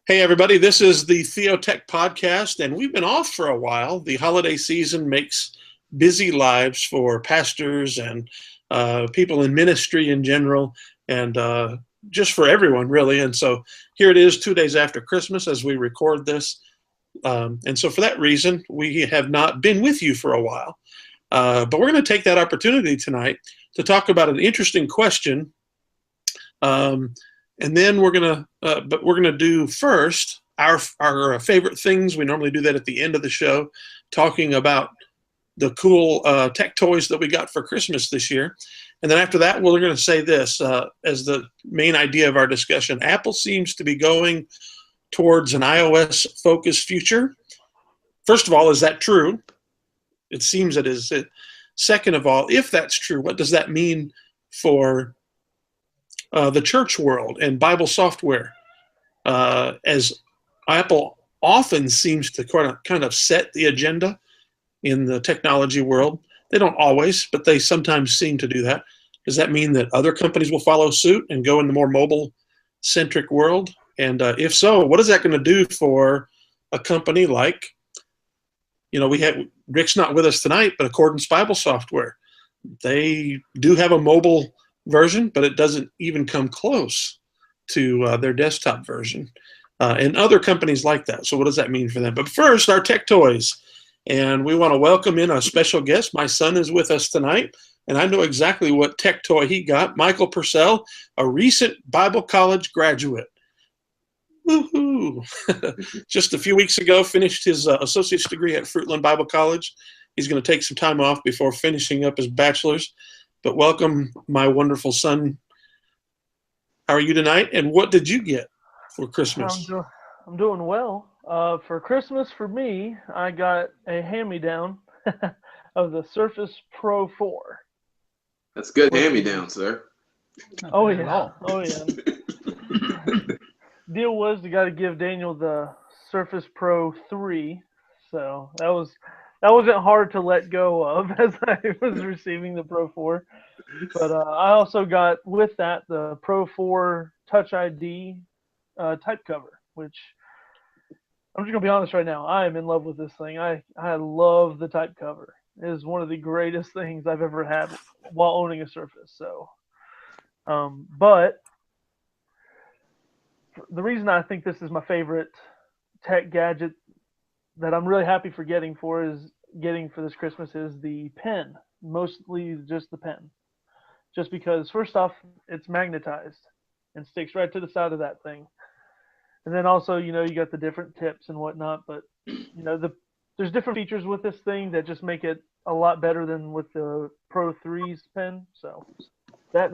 Hey, everybody, this is the Theotek podcast, and we've been off for a while. The holiday season makes busy lives for pastors and people in ministry in general, and just for everyone, really. And so here it is, 2 days after Christmas as we record this. And so for that reason, we have not been with you for a while. But we're going to take that opportunity tonight to talk about an interesting question. And then we're gonna do first our favorite things. We normally do that at the end of the show, talking about the cool tech toys that we got for Christmas this year. And then after that, we're going to say this as the main idea of our discussion. Apple seems to be going towards an iOS-focused future. First of all, is that true? It seems it is. Second of all, if that's true, what does that mean for the church world and Bible software, as Apple often seems to kind of set the agenda in the technology world. They don't always, but they sometimes seem to do that. Does that mean that other companies will follow suit and go into the more mobile-centric world? And if so, what is that going to do for a company like, Rick's not with us tonight, but Accordance Bible Software, they do have a mobile version, but it doesn't even come close to their desktop version, and other companies like that. So what does that mean for them? But first, our tech toys, and we want to welcome in a special guest. My son is with us tonight, and I know exactly what tech toy he got. Michael Purcell, a recent Bible college graduate. Woohoo! Just a few weeks ago, finished his associate's degree at Fruitland Bible College. He's going to take some time off before finishing up his bachelor's. But welcome, my wonderful son. How are you tonight? And what did you get for Christmas? I'm doing well. For Christmas, for me, I got a hand-me-down of the Surface Pro 4. That's good hand-me-down, sir. Oh, yeah. Oh, yeah. Deal was you got to give Daniel the Surface Pro 3. So that wasn't hard to let go of as I was receiving the Pro 4. But I also got with that the Pro 4 Touch ID type cover, which I'm just going to be honest right now. I am in love with this thing. I love the type cover. It is one of the greatest things I've ever had while owning a Surface. So, but the reason I think this is my favorite tech gadget that I'm really happy for getting for this Christmas is the pen, mostly just the pen. Just because, first off, it's magnetized and sticks right to the side of that thing. And then also, you got the different tips and whatnot, but, there's different features with this thing that just make it a lot better than with the Pro 3's pen. So, that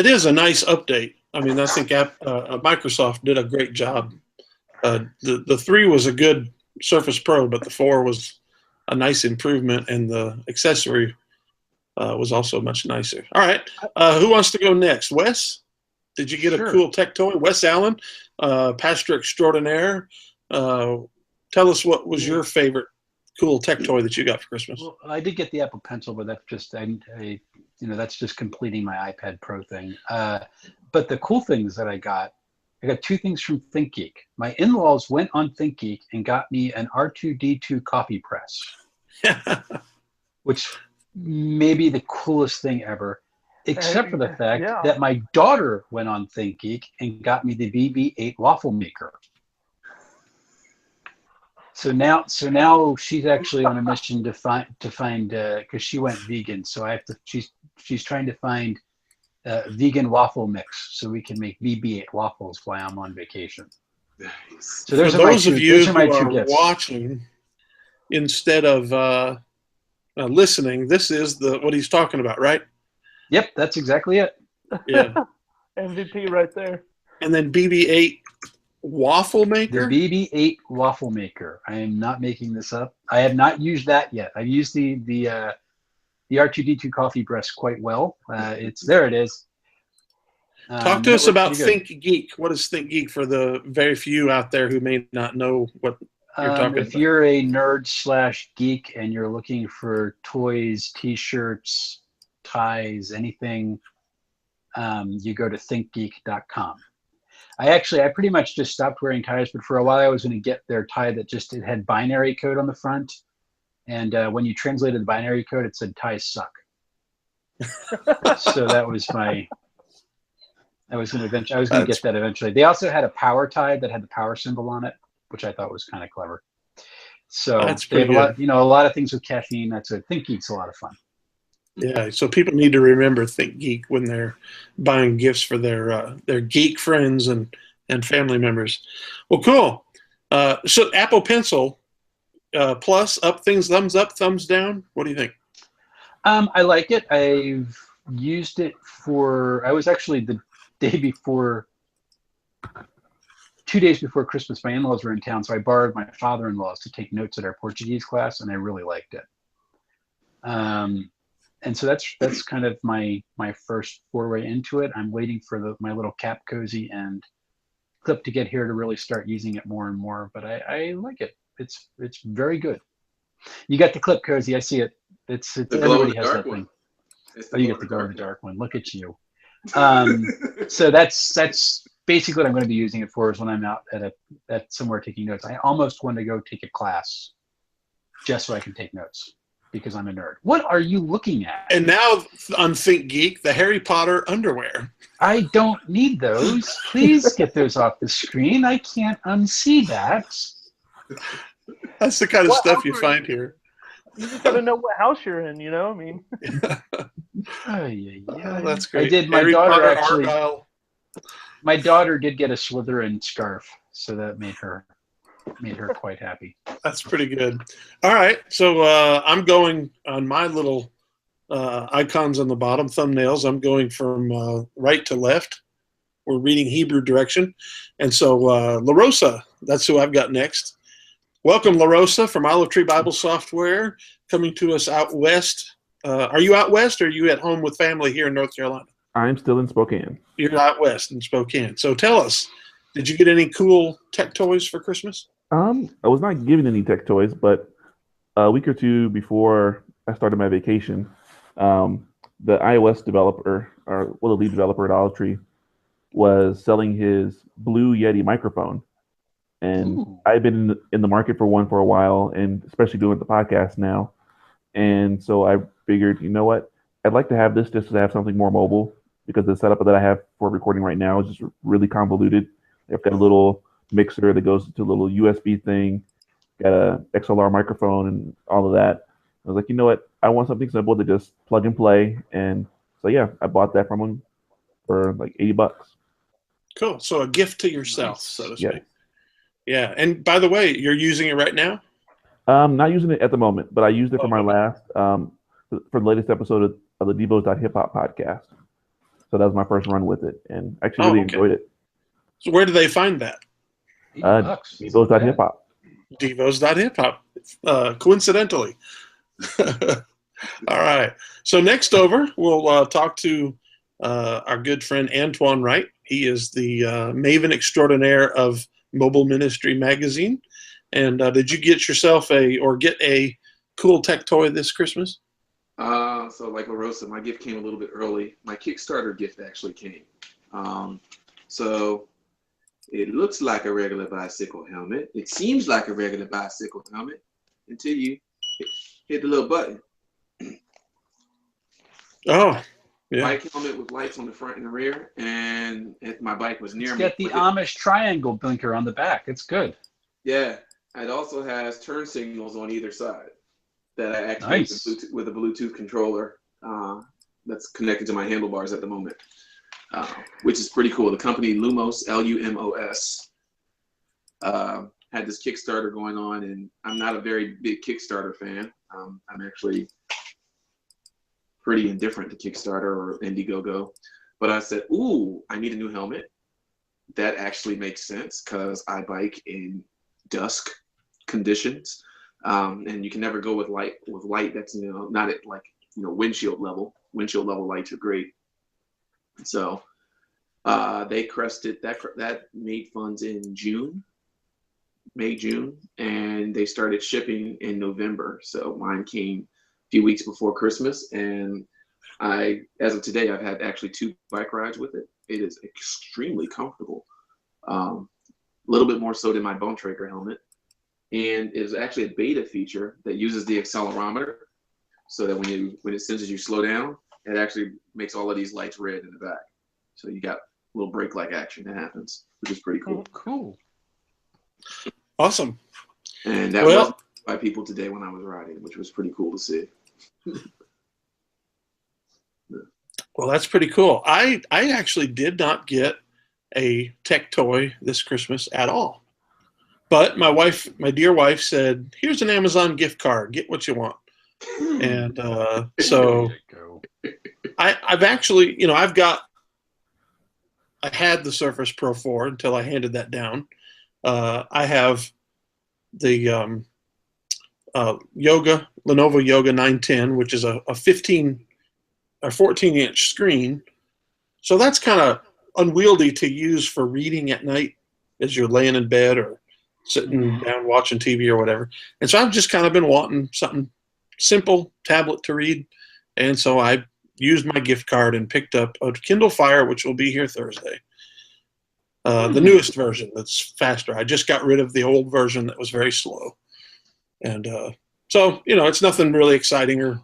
is a nice update. I mean, I think Microsoft did a great job. The 3 was a good Surface Pro, but the 4 was a nice improvement, and the accessory was also much nicer. All right, who wants to go next? Wes, did you get a cool tech toy? Wes Allen, pastor extraordinaire. Tell us what was your favorite cool tech toy that you got for Christmas. Well, I did get the Apple Pencil, but that's just that's just completing my iPad Pro thing. But the cool things that I got 2 things from ThinkGeek. My in-laws went on ThinkGeek and got me an R2D2 coffee press, which may be the coolest thing ever, except for the fact that my daughter went on ThinkGeek and got me the BB-8 waffle maker. So now she's actually on a mission to find because she went vegan. So she's trying to find vegan waffle mix so we can make BB-8 waffles while I'm on vacation. Nice. So for those of you who are watching instead of listening, this is what he's talking about, right? Yep, that's exactly it. Yeah. MVP right there. And then BB-8 waffle maker? The BB-8 waffle maker. I am not making this up. I have not used that yet. I've used the R2D2 coffee press quite well. There it is. Talk to us about ThinkGeek. What is ThinkGeek for the very few out there who may not know what you're talking about? If you're a nerd/geek and you're looking for toys, T-shirts, ties, anything, you go to thinkgeek.com. I pretty much just stopped wearing ties, but for a while I was going to get their tie that just it had binary code on the front, and when you translated the binary code, it said ties suck. So that was my. I was going to get that eventually. They also had a power tie that had the power symbol on it, which I thought was kind of clever. So That's they have pretty good. a lot of things with caffeine. That's a ThinkGeek's a lot of fun. Yeah, so people need to remember ThinkGeek when they're buying gifts for their geek friends and family members. Well, cool. So Apple Pencil Plus, up things, thumbs up, thumbs down. What do you think? I like it. I've used it I was actually the day before, 2 days before Christmas, my in-laws were in town, so I borrowed my father-in-law's to take notes at our Portuguese class, and I really liked it. And so that's kind of my first foray into it. I'm waiting for my little cap cozy and clip to get here to really start using it more and more. But I like it. It's very good. You got the clip cozy. I see it. It's everybody has that thing. Oh, you got the glow in the dark one. Look at you. So that's basically what I'm going to be using it for, is when I'm out at somewhere taking notes. I almost want to go take a class just so I can take notes, because I'm a nerd. What are you looking at? And now on ThinkGeek, the Harry Potter underwear. I don't need those. Please get those off the screen. I can't unsee that. That's the kind of stuff you find here. You just got to know what house you're in, you know? I mean. Oh, that's great. I did. My Harry daughter Potter, actually. Argyle. My daughter did get a Slytherin scarf, so that made her quite happy. That's pretty good. All right, so I'm going on my little icons on the bottom, thumbnails. I'm going from right to left. We're reading Hebrew direction. And so La Rosa, that's who I've got next. Welcome, La Rosa, from Olive Tree Bible Software, coming to us out west. Are you out west, or are you at home with family here in North Carolina? I'm still in Spokane. You're out west in Spokane. So tell us, did you get any cool tech toys for Christmas? I was not given any tech toys, but a week or two before I started my vacation, the iOS developer, or the lead developer at Olive Tree, was selling his Blue Yeti microphone. And I've been in the market for one for a while, and especially doing the podcast now. And so I figured, you know what? I'd like to have this just to have something more mobile, because the setup that I have for recording right now is just really convoluted. I've got a little mixer that goes to a little USB thing, got a XLR microphone and all of that. I was like, you know what? I want something simple to just plug and play. And so, yeah, I bought that from him for like $80. Cool. So a gift to yourself, so to speak. Yes. Yeah. And by the way, you're using it right now? Not using it at the moment, but I used it for my last, for the latest episode of the Devos.hip hop podcast. So that was my first run with it, and I actually really enjoyed it. So where do they find that? Devos.hip hop. Devos.hip hop. Coincidentally. All right. So next over, we'll talk to our good friend Antoine Wright. He is the maven extraordinaire of Mobile Ministry Magazine. And did you get yourself get a cool tech toy this Christmas? So like La Rosa, my gift came a little bit early. My Kickstarter gift actually came. So it looks like a regular bicycle helmet. It seems like a regular bicycle helmet until you hit the little button. Oh, yeah. Bike helmet with lights on the front and the rear, and if my bike was near me. It's got the Amish triangle blinker on the back. It's good. Yeah, it also has turn signals on either side that I activate with a Bluetooth controller that's connected to my handlebars at the moment, which is pretty cool. The company Lumos, Lumos, had this Kickstarter going on, and I'm not a very big Kickstarter fan. I'm actually pretty indifferent to Kickstarter or Indiegogo, but I said, ooh, I need a new helmet. That actually makes sense because I bike in dusk conditions, and you can never go with light that's not at windshield level. Windshield level lights are great. So they crested that made funds in May, June, and they started shipping in November. So mine came a few weeks before Christmas, and as of today, I've had actually 2 bike rides with it. It is extremely comfortable. A little bit more so than my Bone Tracker helmet. And it is actually a beta feature that uses the accelerometer, so that when it senses you slow down, it actually makes all of these lights red in the back. So you got a little brake-like action that happens, which is pretty cool. Cool. Awesome. And that was by people today when I was riding, which was pretty cool to see. Well, that's pretty cool. I actually did not get a tech toy this Christmas at all. But my dear wife said, here's an Amazon gift card. Get what you want. And so I've actually, I had the Surface Pro 4 until I handed that down. I have the Lenovo Yoga 910, which is a 15 or 14-inch screen. So that's kind of unwieldy to use for reading at night as you're laying in bed or sitting down watching TV or whatever. And so I've just kind of been wanting something simple, tablet to read. And so I used my gift card and picked up a Kindle Fire, which will be here Thursday. The newest version that's faster. I just got rid of the old version that was very slow. And so, it's nothing really exciting or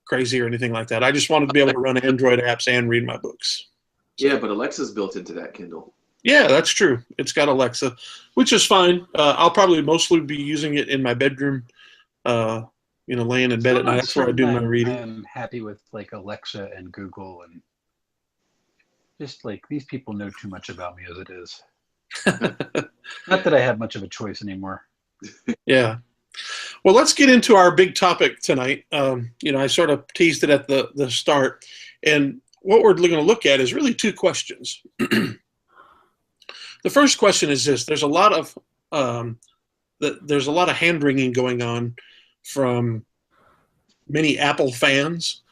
crazy or anything like that. I just wanted to be able to run Android apps and read my books. Yeah, but Alexa's built into that Kindle. Yeah, that's true. It's got Alexa, which is fine. I'll probably mostly be using it in my bedroom, laying in bed at night. That's where I do my reading. I'm happy with like Alexa and Google, and just like these people know too much about me as it is. Not that I have much of a choice anymore. Yeah. Well, let's get into our big topic tonight. I sort of teased it at the start, and what we're going to look at is really two questions. The first question is this: there's a lot of hand-wringing going on from many Apple fans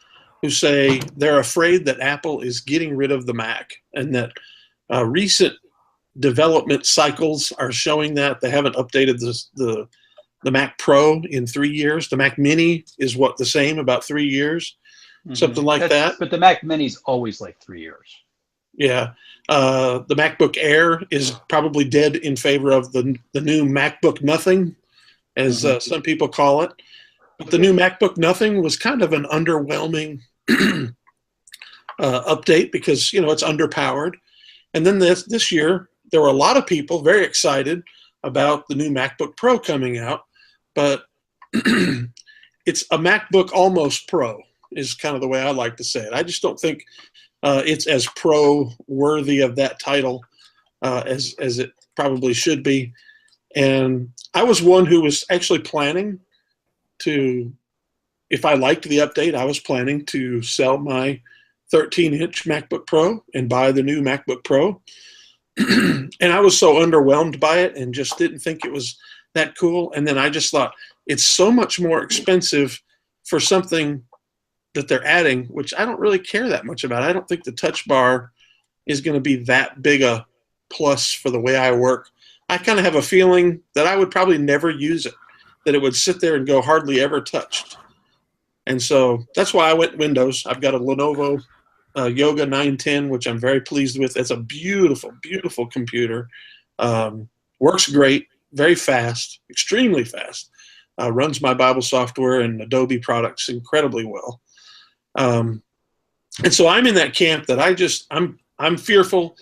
who say they're afraid that Apple is getting rid of the Mac, and that recent development cycles are showing that they haven't updated the Mac Pro in 3 years. The Mac Mini is the same, about 3 years, something like that. But the Mac Mini's always like 3 years. Yeah. The MacBook Air is probably dead in favor of the new MacBook Nothing, as some people call it. But the new MacBook Nothing was kind of an underwhelming update because, it's underpowered. And then this year, there were a lot of people very excited about the new MacBook Pro coming out. But it's a MacBook almost Pro is kind of the way I like to say it. I just don't think it's as pro-worthy of that title as it probably should be. And I was one who was actually planning to, if I liked the update, I was planning to sell my 13-inch MacBook Pro and buy the new MacBook Pro. And I was so underwhelmed by it and just didn't think it was that cool. And then I just thought, it's so much more expensive for something that they're adding, which I don't really care that much about. I don't think the touch bar is going to be that big a plus for the way I work. I kind of have a feeling that I would probably never use it, that it would sit there and go hardly ever touched. And so that's why I went Windows. I've got a Lenovo Yoga 910, which I'm very pleased with. It's a beautiful, beautiful computer. Works great, very fast, extremely fast. Runs my Bible software and Adobe products incredibly well. And so I'm in that camp that I'm fearful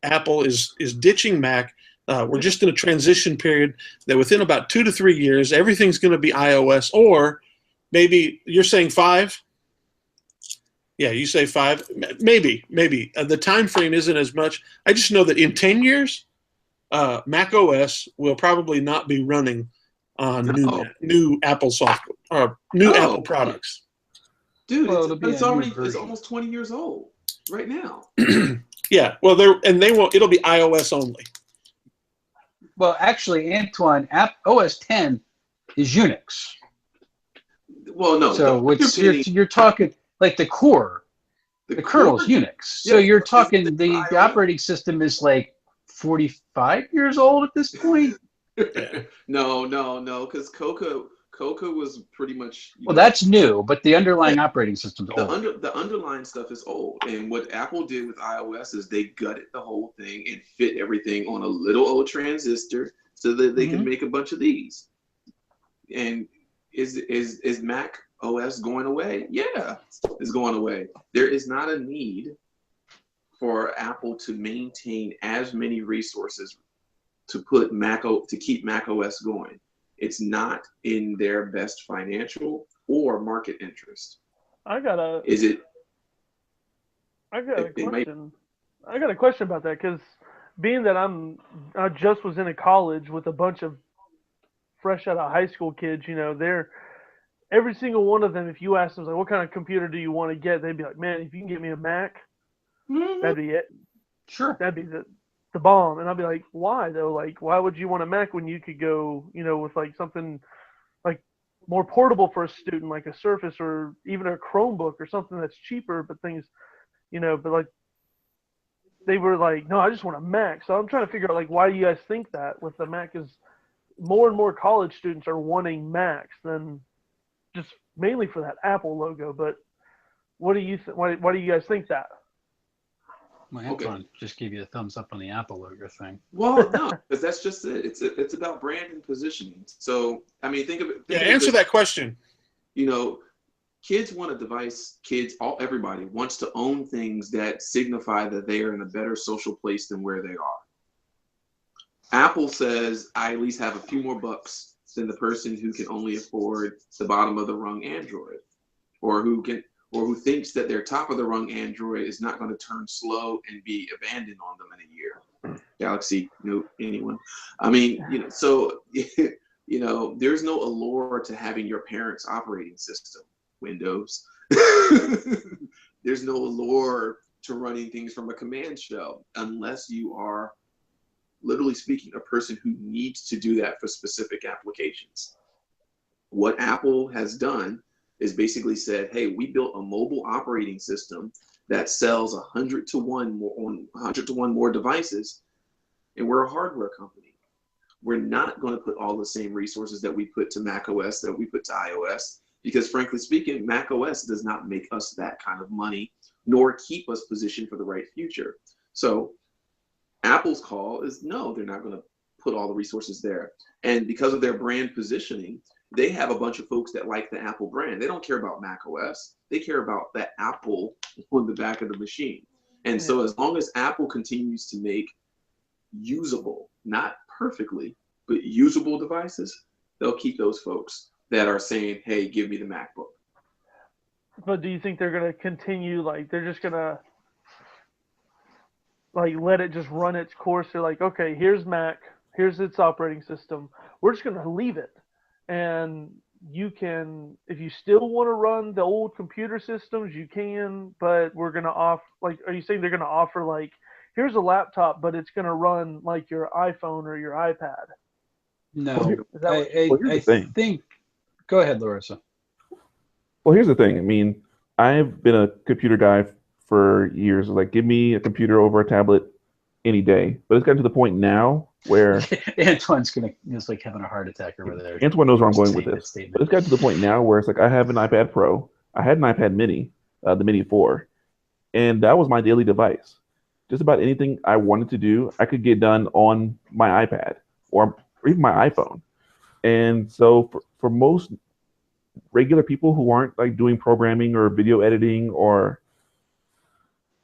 Apple is ditching Mac. We're just in a transition period that within about 2 to 3 years, everything's going to be iOS, or maybe you're saying 5. Yeah, you say 5. Maybe. The time frame isn't as much. I just know that in 10 years, macOS will probably not be running on new Apple software or new Apple products. Dude, it's almost 20 years old right now. Yeah, well, it'll be iOS only. Well, actually, Antoine, OS 10 is Unix. Well, no. So you're talking like the core, the kernel is Unix. So you're talking the operating system is like 45 years old at this point. No, because Cocoa Cocoa was pretty much. Well, that's new, but the underlying operating system's old. The underlying stuff is old, and what Apple did with iOS is they gutted the whole thing and fit everything on a little old transistor so that they can make a bunch of these. And is Mac OS going away? Yeah, it's going away. There is not a need for Apple to maintain as many resources to keep Mac OS going. It's not in their best financial or market interest. I got a question about that, because being that I just was in a college with a bunch of fresh out of high school kids, they're every single one of them. If you ask them, like, what kind of computer do you want to get? They'd be like, man, if you can get me a Mac, that'd be it. Sure, that'd be the bomb. And I'd be like, why though? Like, why would you want a Mac when you could go, with like something like more portable for a student, like a Surface or even a Chromebook or something that's cheaper, but things, but like they were like, no, I just want a Mac. So I'm trying to figure out, like, why do you guys think that with the Mac is more and more college students are wanting Macs than just mainly for that Apple logo. But what do you why do you guys think that? My Antoine just gave you a thumbs up on the Apple logo thing. Well, no, because that's just it. It's about brand and positioning. So, I mean, think of it. Answer that question. Kids want a device. Everybody wants to own things that signify that they are in a better social place than where they are. Apple says, I at least have a few more bucks than the person who can only afford the bottom of the rung Android, or who thinks that their top of the rung Android is not going to turn slow and be abandoned on them in a year. Galaxy Note, anyone? I mean, so there's no allure to having your parents' operating system, Windows. There's no allure to running things from a command shell unless you are, literally speaking, a person who needs to do that for specific applications. What Apple has done is basically said, hey, we built a mobile operating system that sells 100 to 1 more devices, and we're a hardware company. We're not going to put all the same resources that we put to macOS that we put to iOS, because frankly speaking, macOS does not make us that kind of money, nor keep us positioned for the right future. So Apple's call is no, they're not going to put all the resources there. And because of their brand positioning, they have a bunch of folks that like the Apple brand. They don't care about macOS. They care about the Apple on the back of the machine. And so as long as Apple continues to make usable, not perfectly, but usable devices, they'll keep those folks that are saying, hey, give me the MacBook. But do you think they're going to continue, like, they're just going to, like, let it just run its course? They're like, okay, here's Mac, here's its operating system. We're just going to leave it. And you can, if you still want to run the old computer systems, you can, but we're going to offer, like, are you saying they're going to offer, like, here's a laptop, but it's going to run like your iPhone or your iPad? No, I think, go ahead, Larissa. Well, here's the thing. I mean, I've been a computer guy for years. Like, give me a computer over a tablet any day. But it's gotten to the point now where Antoine's is like having a heart attack over there. Antoine knows where I'm going with this. But it's gotten to the point now where it's like I have an iPad Pro. I had an iPad Mini, the Mini 4, and that was my daily device. Just about anything I wanted to do, I could get done on my iPad or even my iPhone. And so for most regular people who aren't like doing programming or video editing or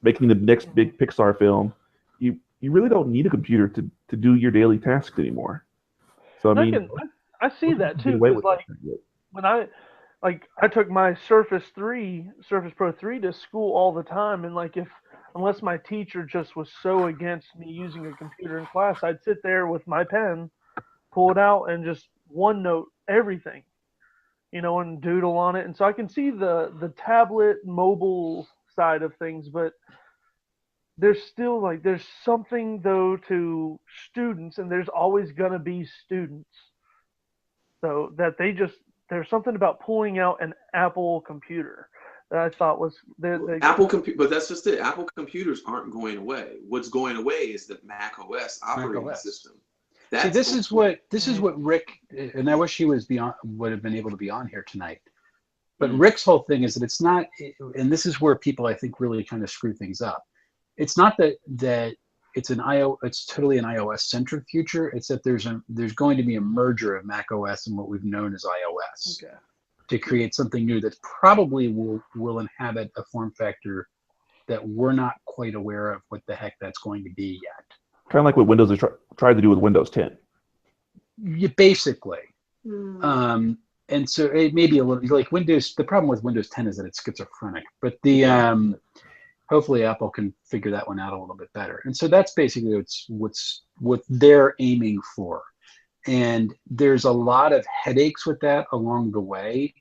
making the next big Pixar film, you really don't need a computer to do your daily tasks anymore. So I see that too. Like when I took my Surface Pro 3 to school all the time, and like unless my teacher just was so against me using a computer in class, I'd sit there with my pen, pull it out, and just OneNote everything, and doodle on it. And so I can see the tablet mobile side of things, but there's still there's something though to students, and there's always gonna be students, so that there's something about pulling out an Apple computer that I thought was but that's just it. Apple computers aren't going away. What's going away is the macOS operating system. See, this is what Rick, and I wish he would have been able to be on here tonight. But Rick's whole thing is that it's not, and this is where people I think really kind of screw things up. It's not that it's totally an iOS-centric future. It's that there's going to be a merger of macOS and what we've known as iOS to create something new that probably will inhabit a form factor that we're not quite aware of what the heck that's going to be yet. Kind of like what Windows has tried to do with Windows 10. Yeah, basically. And so it may be a little like Windows. The problem with Windows 10 is that it's schizophrenic, but hopefully Apple can figure that one out a little bit better. And so that's basically what they're aiming for. And there's a lot of headaches with that along the way.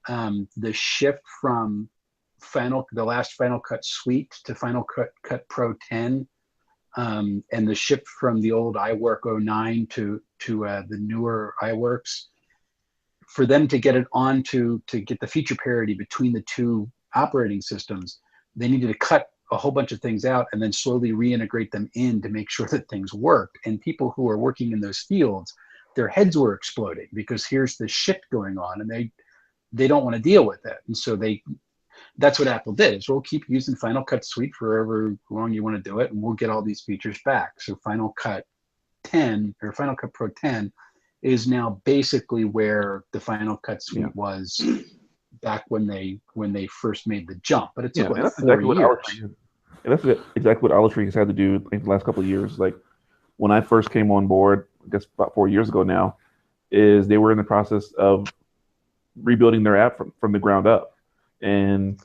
The shift from the last Final Cut Suite to Final Cut Pro 10, and the shift from the old iWork 09 to the newer iWorks, for them to get it on to get the feature parity between the two operating systems, they needed to cut a whole bunch of things out and then slowly reintegrate them in to make sure that things worked. And people who are working in those fields, their heads were exploding because here's this shift going on, and they don't want to deal with it. And so that's what Apple did, is we'll keep using Final Cut Suite for however long you want to do it, and we'll get all these features back. So Final Cut 10 or Final Cut Pro 10 is now basically where the Final Cut Suite was back when they first made the jump. But it took like 4 years. And that's exactly what Olive Tree has had to do in the last couple of years. Like when I first came on board, I guess about 4 years ago now, is they were in the process of rebuilding their app from the ground up. And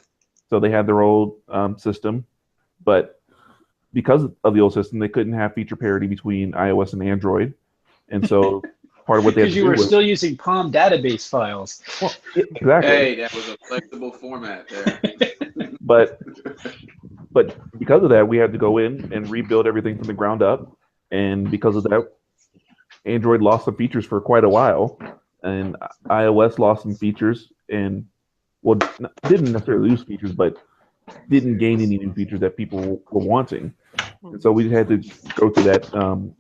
so they had their old system, but because of the old system, they couldn't have feature parity between iOS and Android. And so part of what they had to do because you were still using POM database files. Well, exactly. Hey, that was a flexible format there. But because of that, we had to go in and rebuild everything from the ground up. And because of that, Android lost some features for quite a while, and iOS lost some features, and didn't necessarily lose features, but didn't gain any new features that people were wanting. And so we had to go through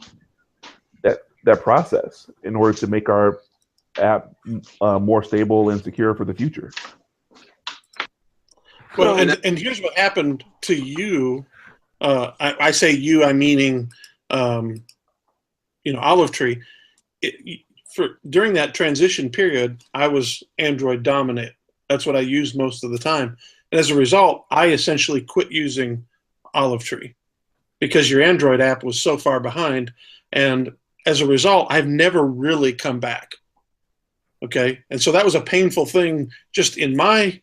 that process in order to make our app more stable and secure for the future. Well, and here's what happened to you. I say you, I'm meaning, Olive Tree. During that transition period, I was Android dominant. That's what I used most of the time. And as a result, I essentially quit using Olive Tree because your Android app was so far behind. And as a result, I've never really come back. Okay. And so that was a painful thing just in my,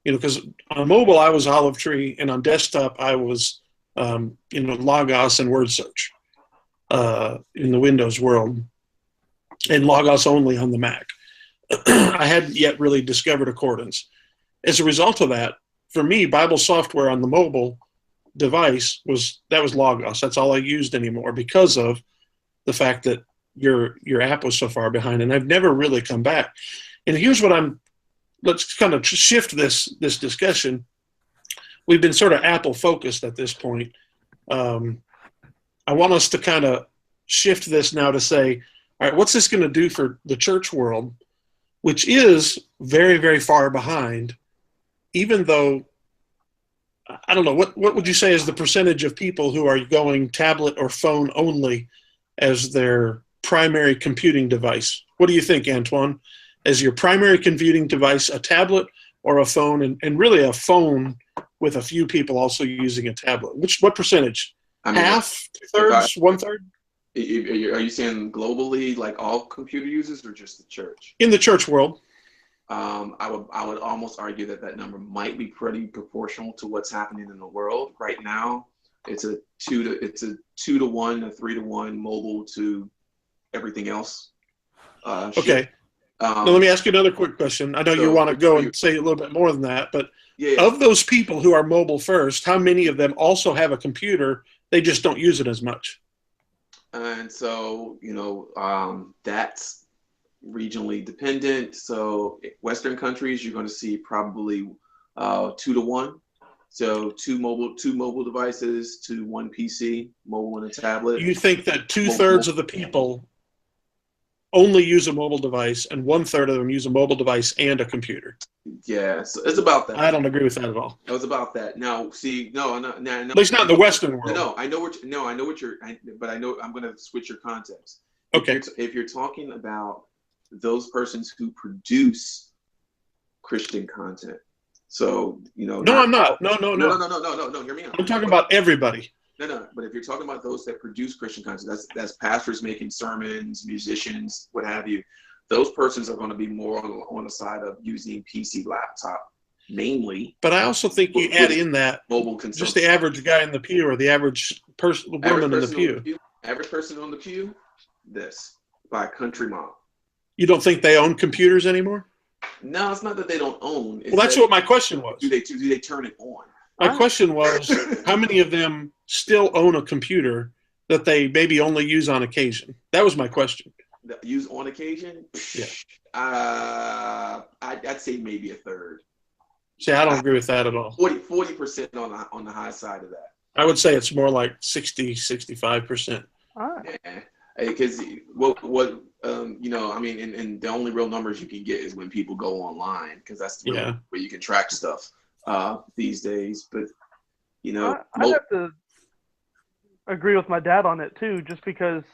because on mobile, I was Olive Tree, and on desktop, I was, Logos and Word Search in the Windows world, and Logos only on the Mac. I hadn't yet really discovered Accordance. As a result of that, for me, Bible software on the mobile device was Logos. That's all I used anymore because of the fact that your app was so far behind, and I've never really come back. And here's what let's kind of shift this discussion. We've been sort of Apple focused at this point. I want us to kind of shift this now to say, all right, what's this going to do for the church world, which is very, very far behind, even though, I don't know, what would you say is the percentage of people who are going tablet or phone only as their primary computing device? What do you think, Antoine? As your primary computing device, a tablet or a phone, and really a phone with a few people also using a tablet? What percentage? Half, 2/3, 1/3? Are you saying globally, like all computer users, or just the church? In the church world. I would almost argue that number might be pretty proportional to what's happening in the world right now. It's a 2 to 1, a 3 to 1 mobile to everything else. Okay. Now let me ask you another quick question. I know you want to go and say a little bit more than that, but of those people who are mobile first, how many of them also have a computer? They just don't use it as much. And so, that's regionally dependent. So Western countries, you're going to see probably 2 to 1. So two mobile devices to one PC, mobile and a tablet. You think that 2/3 of the people only use a mobile device and 1/3 of them use a mobile device and a computer? Yeah, so it's about that. I don't agree with that at all. It was about that. Now, see, no, At least not in the Western world. No, I know what you're, but I know I'm going to switch your context. Okay. If you're talking about those persons who produce Christian content, so No, I'm not. No. Hear me out. I'm talking about everybody. No. But if you're talking about those that produce Christian content, that's pastors making sermons, musicians, what have you. Those persons are going to be more on the side of using PC, laptop, mainly. But I also think you add in that mobile just consumption. the average guy in the pew or the average woman in the pew. Average person on the pew, this by Country Mom. You don't think they own computers anymore? No, it's not that they don't own. Well, that's what my question was. Do they turn it on? My question was, how many of them still own a computer that they maybe only use on occasion? That was my question. Use on occasion? Yeah. I'd say maybe a third. See, I don't agree with that at all. 40% on the high side of that. I would say it's more like 60-65%. All right. Yeah. Because I mean, and the only real numbers you can get is when people go online, because that's really where you can track stuff these days. But I have to agree with my dad on it too, just because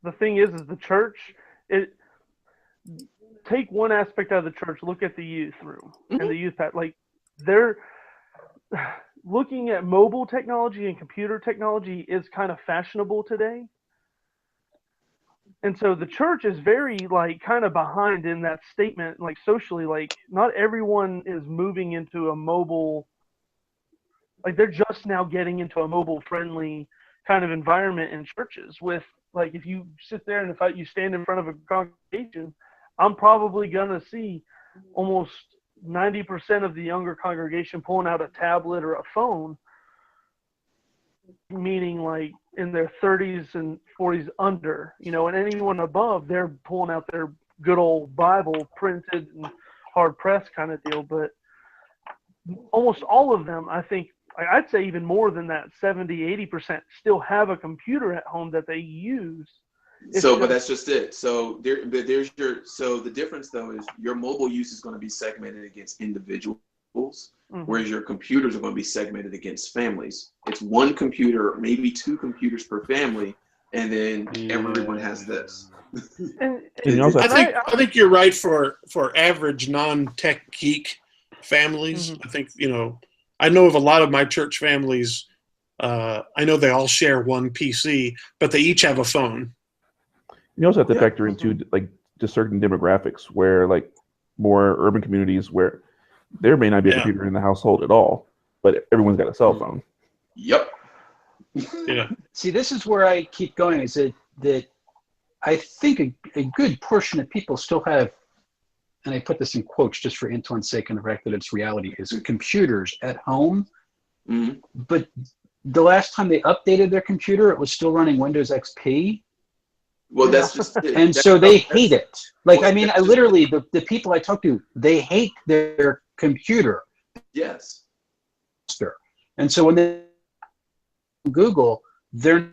the thing is the church. Take one aspect out of the church, look at the youth room and the youth pad. Like they're looking at mobile technology and computer technology is kind of fashionable today. And so the church is very kind of behind in that statement, socially, not everyone is moving into a mobile, they're just now getting into a mobile friendly kind of environment in churches with, if you sit there and if you stand in front of a congregation, I'm probably going to see almost 90% of the younger congregation pulling out a tablet or a phone, meaning in their 30s and 40s under, and anyone above, they're pulling out their good old Bible printed and hard pressed kind of deal. But almost all of them, I think, I'd say even more than that, 70-80% still have a computer at home that they use. But that's just it. So the difference though is your mobile use is going to be segmented against individuals, whereas your computers are going to be segmented against families. It's one computer, maybe two computers per family, and then everyone has this. I think you're right for average non-tech geek families. I think I know of a lot of my church families. I know they all share one PC, but they each have a phone. You also have to factor into just certain demographics where more urban communities where there may not be a computer in the household at all, but everyone's got a cell phone. Yep. Yeah. See, this is where I keep going. Is that I think a good portion of people still have, and I put this in quotes just for Antoine's sake and the fact that it's reality, is computers at home. But the last time they updated their computer, it was still running Windows XP. Well, that's just it. And so they hate it. I literally, the people I talk to, they hate their computer. Yes. And so when they Google, they're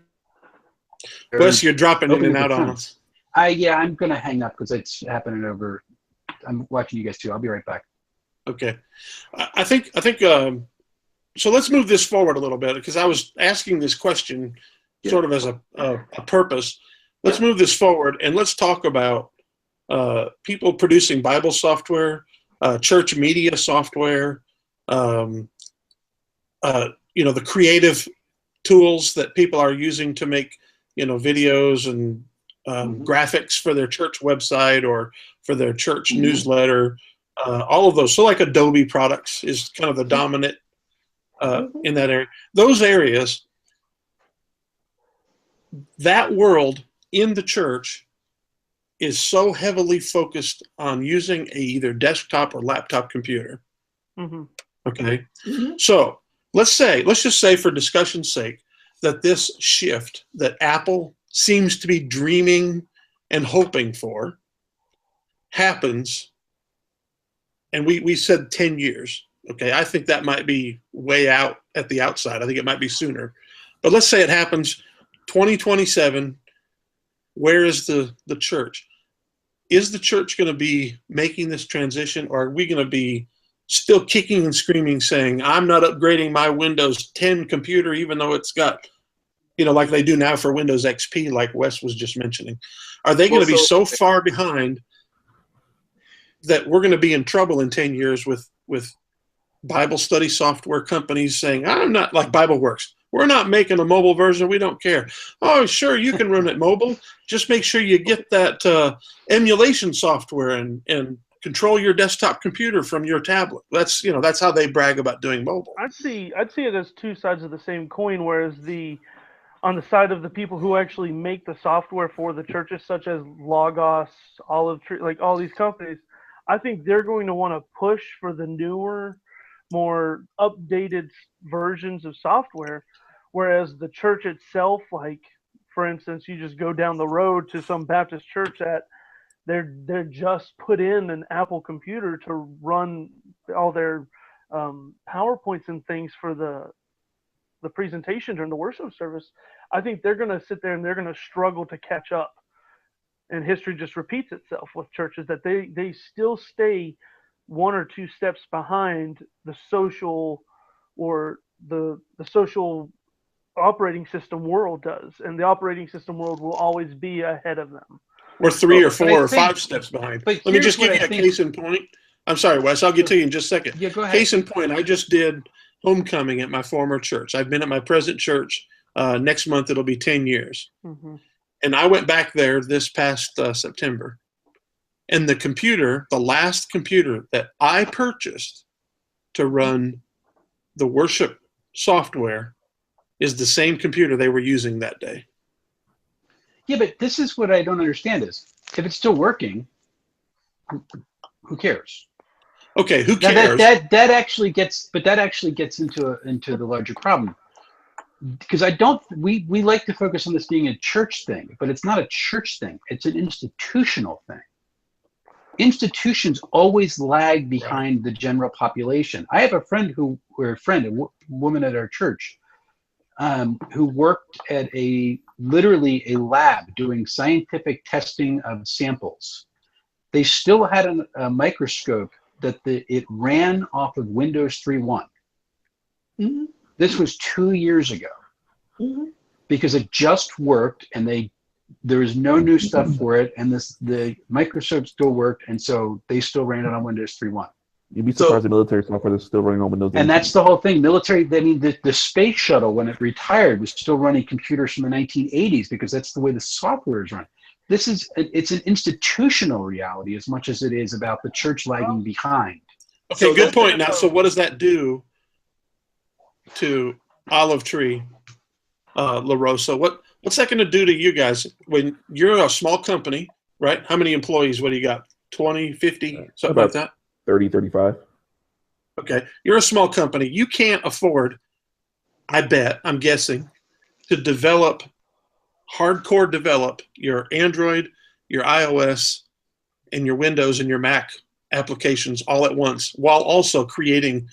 Wes, you're dropping in and out on us. I'm going to hang up because it's happening over. I'm watching you guys too. I'll be right back. Okay. I think so let's move this forward a little bit because I was asking this question sort of as a purpose. Let's move this forward and let's talk about people producing Bible software, church media software, the creative tools that people are using to make, videos and graphics for their church website or for their church newsletter, all of those. So Adobe products is kind of the dominant in that area. Those areas, that world in the church is so heavily focused on using a either desktop or laptop computer. Okay. So let's just say for discussion's sake that this shift that Apple seems to be dreaming and hoping for happens. And we said 10 years. Okay, I think that might be way out at the outside. I think it might be sooner. But let's say it happens 2027. Where is the church? Is the church going to be making this transition, or are we going to be still kicking and screaming saying, I'm not upgrading my Windows 10 computer, even though it's got, like they do now for Windows XP, like Wes was just mentioning? Are they going to be so far behind that we're going to be in trouble in 10 years with Bible study software companies saying, I'm not like BibleWorks. We're not making a mobile version. We don't care. Oh, sure, you can run it mobile. Just make sure you get that emulation software and control your desktop computer from your tablet. That's how they brag about doing mobile. I'd see it as two sides of the same coin. Whereas on the side of the people who actually make the software for the churches, such as Logos, Olive Tree, like all these companies, I think they're going to want to push for the newer, more updated versions of software. Whereas the church itself, like for instance, you just go down the road to some Baptist church that they're just put in an Apple computer to run all their PowerPoints and things for the presentation during the worship service. I think they're going to sit there and they're going to struggle to catch up. And history just repeats itself with churches that they still stay one or two steps behind the social or the social operating system world does, and the operating system world will always be ahead of them. Or 3 or 4 or 5 steps behind. Let me just give you a case in point. I'm sorry, Wes. I'll get to you in just a second. Yeah, go ahead. Case in point, I just did homecoming at my former church. I've been at my present church. Next month, it'll be 10 years. Mm-hmm. And I went back there this past September. And the last computer that I purchased to run the worship software is the same computer they were using that day. Yeah, but this is what I don't understand is, if it's still working, who cares? Okay, who cares? That actually gets into the larger problem. Because we like to focus on this being a church thing, but it's not a church thing. It's an institutional thing. Institutions always lag behind the general population. I have a friend a woman at our church, who worked at literally a lab doing scientific testing of samples. They still had a microscope that it ran off of Windows 3.1. Mm-hmm. This was 2 years ago, mm-hmm. because it just worked, and there was no new stuff for it, and the microscope still worked, and so they still ran it on Windows 3.1. You'd be surprised the military software that's still running on Windows. And that's the whole thing. Military, I mean, the space shuttle, when it retired, was still running computers from the 1980s because that's the way the software is run. It's an institutional reality as much as it is about the church lagging behind. Okay, good point. Now, so what does that do to Olive Tree, La Rosa? What's that going to do to you guys when you're a small company, right? How many employees? What do you got? 20, 50, something like that? 30, 35. Okay. You're a small company. You can't afford, I'm guessing, to hardcore develop your Android, your iOS, and your Windows and your Mac applications all at once, while also creating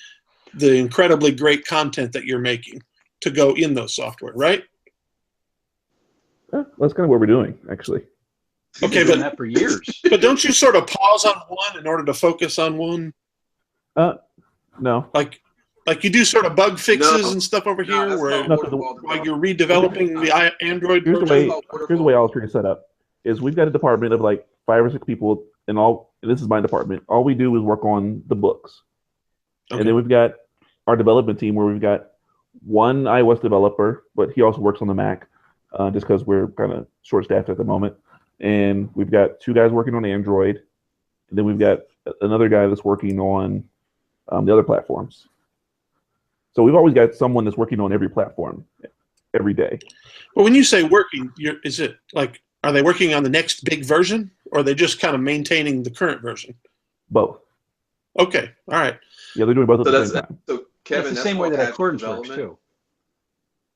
the incredibly great content that you're making to go in those software, right? That's kind of what we're doing, actually. Okay, but that for years. But don't you sort of pause on one in order to focus on one? No. Like you do sort of bug fixes and stuff over here, where while you're redeveloping the Android here's version. Here's the way Olive Tree is set up. Is we've got a department of like 5 or 6 people, and this is my department. All we do is work on the books, and then we've got our development team where we've got one iOS developer, but he also works on the Mac, just because we're kind of short-staffed at the moment. And we've got 2 guys working on Android, and then we've got another guy that's working on the other platforms. So we've always got someone that's working on every platform every day. But when you say working, is it like, are they working on the next big version, or are they just kind of maintaining the current version? Both. Okay, all right. Yeah, they're doing both at the same time. So Kevin, that's the same way that Accordance works too.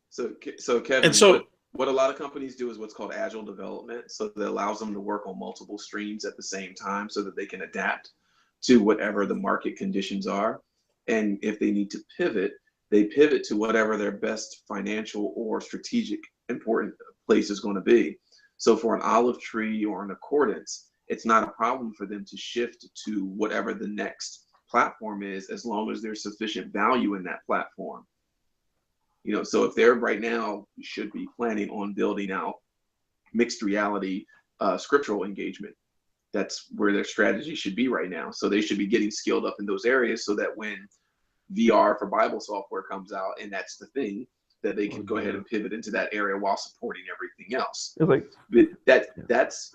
So Kevin, what a lot of companies do is what's called agile development. So that allows them to work on multiple streams at the same time so that they can adapt to whatever the market conditions are. And if they need to pivot, they pivot to whatever their best financial or strategic important place is going to be. So for an Olive Tree or an Accordance, it's not a problem for them to shift to whatever the next platform is, as long as there's sufficient value in that platform. So if they're right now should be planning on building out mixed reality scriptural engagement, that's where their strategy should be right now. So they should be getting skilled up in those areas so that when VR for Bible software comes out and that's the thing, that they can go ahead and pivot into that area while supporting everything else. But that's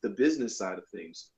the business side of things.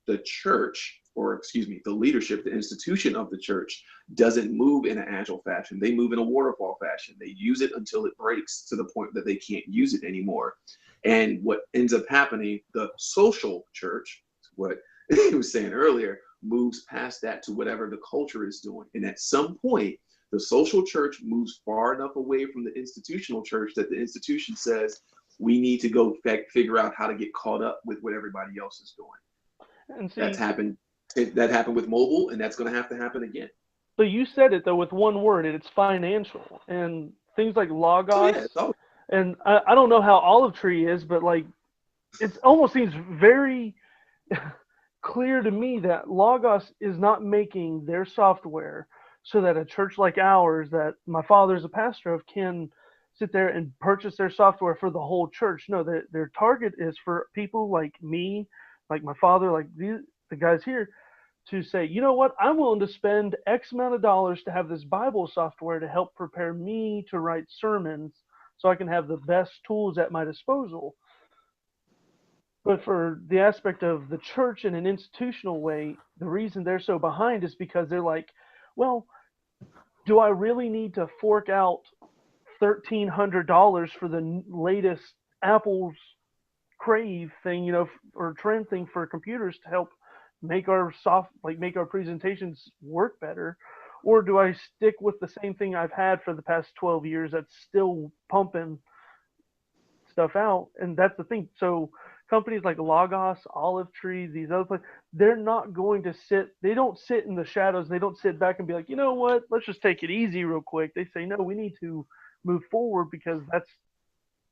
The church, or excuse me, the leadership, the institution of the church doesn't move in an agile fashion. They move in a waterfall fashion. They use it until it breaks to the point that they can't use it anymore. And what ends up happening, the social church, what he was saying earlier, moves past that to whatever the culture is doing. And at some point, the social church moves far enough away from the institutional church that the institution says, we need to go figure out how to get caught up with what everybody else is doing. And see, that happened with mobile, and that's going to have to happen again. So you said it, though, with one word, and it's financial. And things like Logos, and I don't know how Olive Tree is, but like it almost seems very clear to me that Logos is not making their software so that a church like ours, that my father's a pastor of, can sit there and purchase their software for the whole church. No, their target is for people like me, like my father, like the guys here, to say, you know what, I'm willing to spend X amount of dollars to have this Bible software to help prepare me to write sermons so I can have the best tools at my disposal. But for the aspect of the church in an institutional way, the reason they're so behind is because they're like, well, do I really need to fork out $1,300 for the latest Apple's Crave thing, or trend thing for computers to help make our make our presentations work better? Or do I stick with the same thing I've had for the past 12 years that's still pumping stuff out? And that's the thing. So companies like Logos, Olive Tree, these other places, they're not going to they don't sit in the shadows. They don't sit back and be like, you know what, let's just take it easy real quick. They say, no, we need to move forward because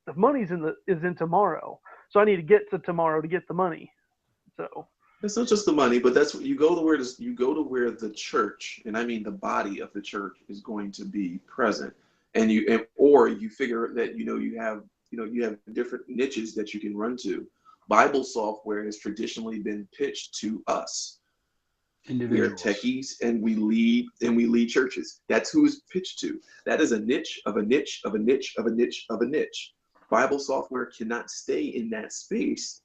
the money's is in tomorrow. So I need to get to tomorrow to get the money. So it's not just the money, but that's you go to where the church, and I mean the body of the church, is going to be present, or you figure that you have different niches that you can run to. Bible software has traditionally been pitched to us. We are techies, and we lead churches. That's who it's pitched to. That is a niche of a niche of a niche of a niche of a niche. Bible software cannot stay in that space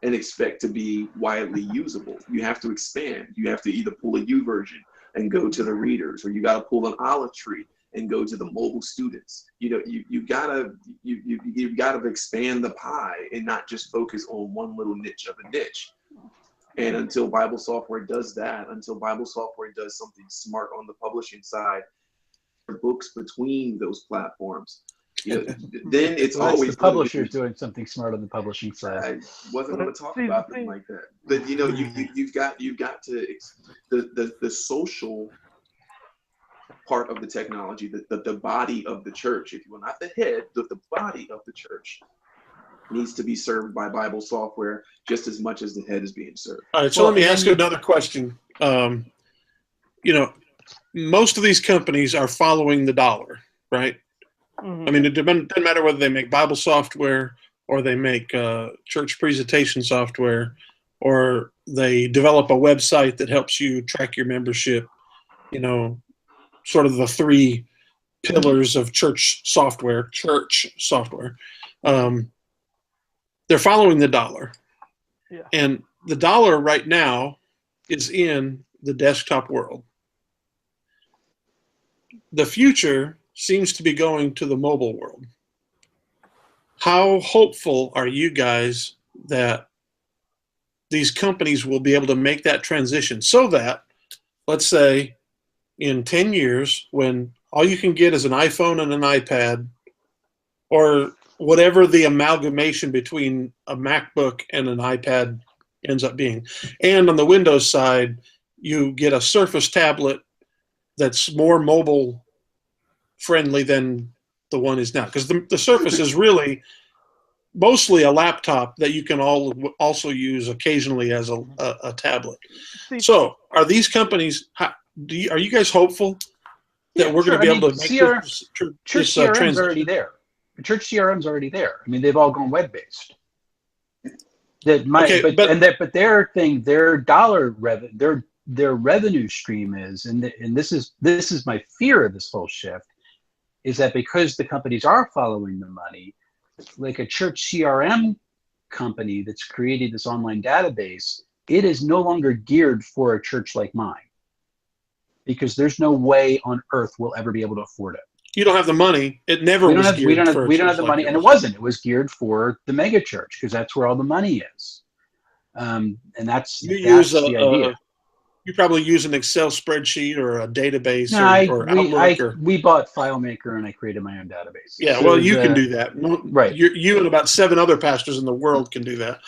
and expect to be widely usable. You have to expand. You have to either pull a U version and go to the readers, or you got to pull an Olive Tree and go to the mobile students. You gotta expand the pie and not just focus on one little niche of a niche. And until Bible software does that, until Bible software does something smart on the publishing side, books between those platforms, then it's always the publishers doing something smart on the publishing side. I wasn't going to talk about them like that, but you've got to the social part of the technology, the body of the church, if you will, not the head, but the body of the church needs to be served by Bible software just as much as the head is being served. All right, so let me ask you another question. Most of these companies are following the dollar, right? Mm-hmm. I mean, it doesn't matter whether they make Bible software or they make church presentation software or they develop a website that helps you track your membership, sort of the three pillars of church software. They're following the dollar. Yeah. And the dollar right now is in the desktop world. The future seems to be going to the mobile world. How hopeful are you guys that these companies will be able to make that transition so that, let's say, in 10 years, when all you can get is an iPhone and an iPad, or whatever the amalgamation between a MacBook and an iPad ends up being, and on the Windows side, you get a Surface tablet that's more mobile friendly than the one is now? Because the Surface is really mostly a laptop that you can also use occasionally as a tablet. So are these companies, are you guys hopeful that we're going to be able to make this Church CRM's already there. Church CRM's already there. I mean, they've all gone web-based. But their thing, their revenue stream is, and this is my fear of this whole shift, is that because the companies are following the money, like a church CRM company that's created this online database, it is no longer geared for a church like mine, because there's no way on earth we'll ever be able to afford it. You don't have the money. It never was geared for a church like yours. We don't have the money, and it wasn't. It was geared for the mega church, because that's where all the money is. And that's the idea. You probably use an Excel spreadsheet or a database Outlook. We bought FileMaker, and I created my own database. Yeah, so you can do that. Right. You and about 7 other pastors in the world can do that.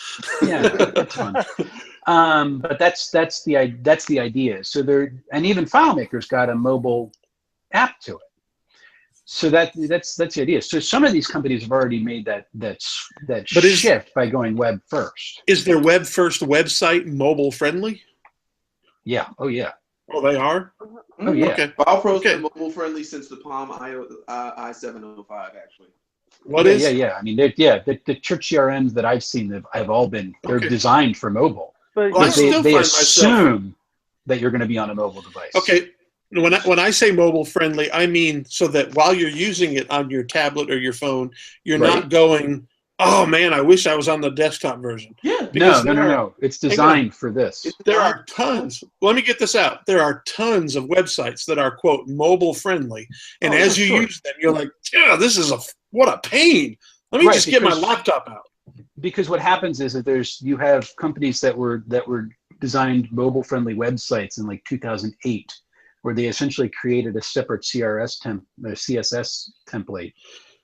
Yeah, it's fun. But that's the idea. So and even FileMaker's got a mobile app to it. So that's the idea. So some of these companies have already made that shift by going web first. Is their web first website mobile friendly? Yeah. Oh yeah. Oh, they are. Oh yeah. Okay. FilePro's been mobile friendly since the Palm i705 actually. Yeah. I mean, the church CRMs that I've seen have all been designed for mobile. But they assume that you're going to be on a mobile device. Okay. When I say mobile friendly, I mean so that while you're using it on your tablet or your phone, you're not going, oh man, I wish I was on the desktop version. Yeah. No. It's designed for this. There are tons. Let me get this out. There are tons of websites that are, quote, mobile friendly. And as you use them, you're like, yeah, this is what a pain. Let me just get my laptop out. Because what happens is that you have companies that were designed mobile friendly websites in like 2008, where they essentially created a separate CSS template,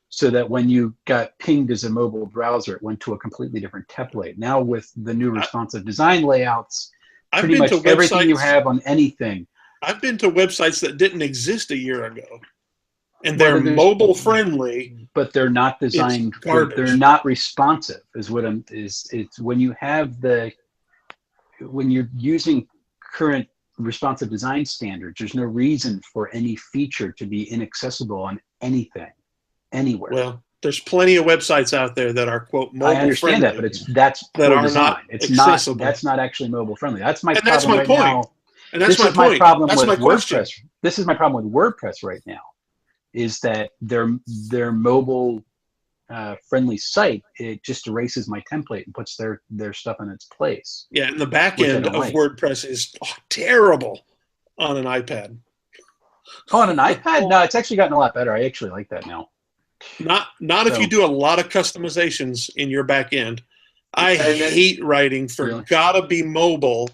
so that when you got pinged as a mobile browser, it went to a completely different template. Now with the new responsive design layouts, pretty much everything you have on anything. I've been to websites that didn't exist a year ago, and they're mobile friendly, but they're not designed. They're not responsive. Is when you're using current responsive design standards, there's no reason for any feature to be inaccessible on anything, anywhere. Well, there's plenty of websites out there that are, quote, mobile friendly. I understand that, but that's poor design. It's accessible. That's not actually mobile friendly. That's my problem that's my right point. now. And that's this my is my problem that's with my WordPress. question. This is my problem with WordPress right now, is that their mobile friendly site, it just erases my template and puts their stuff in its place. Yeah, and the back end of WordPress is terrible on an iPad. Oh, on an iPad? No, it's actually gotten a lot better. I actually like that now. Not if you do a lot of customizations in your back end. I hate writing for gotta be mobile